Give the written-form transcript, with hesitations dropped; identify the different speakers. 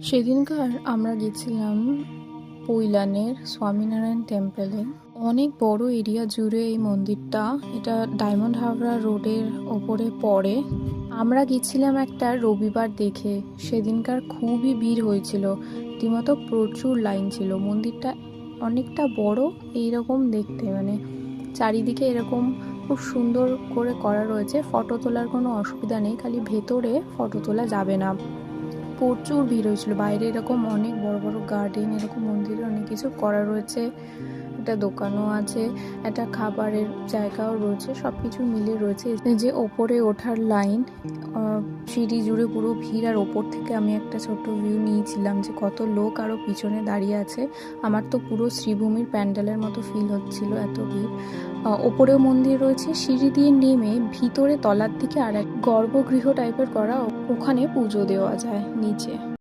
Speaker 1: সেদিনকার আমরা গেছিলাম পৈলানের স্বামীনারায়ণ টেম্পলে। অনেক বড় এরিয়া জুড়ে এই মন্দিরটা। এটা ডায়মন্ড হাবড়া রোডের ওপরে পড়ে। আমরা গেছিলাম একটা রবিবার দেখে। সেদিনকার খুবই ভিড় হয়েছিল, রীতিমতো প্রচুর লাইন ছিল। মন্দিরটা অনেকটা বড়, এইরকম দেখতে, মানে চারিদিকে এরকম খুব সুন্দর করে করা রয়েছে। ফটো তোলার কোনো অসুবিধা নেই, খালি ভেতরে ফটো তোলা যাবে না। প্রচুর ভিড় হয়েছিল। বাইরে এরকম অনেক বড় বড় গার্ডেন, এরকম মন্দিরে অনেক কিছু করা রয়েছে। একটা দোকানও আছে, একটা খাবারের জায়গাও রয়েছে, সব কিছু মিলে রয়েছে। যে ওপরে ওঠার লাইন, সিঁড়ি জুড়ে পুরো ভিড়। আর ওপর থেকে আমি একটা ছোট্ট ভিউ নিয়েছিলাম যে কত লোক আরও পিছনে দাঁড়িয়ে আছে। আমার তো পুরো শ্রীভূমির প্যান্ডেলের মতো ফিল হচ্ছিল, এত ভিড়। ওপরেও মন্দির রয়েছে। সিঁড়ি দিয়ে নেমে ভিতরে তলার দিকে আর এক গর্ভগৃহ টাইপের করা, ওখানে পুজো দেওয়া যায় নিচে।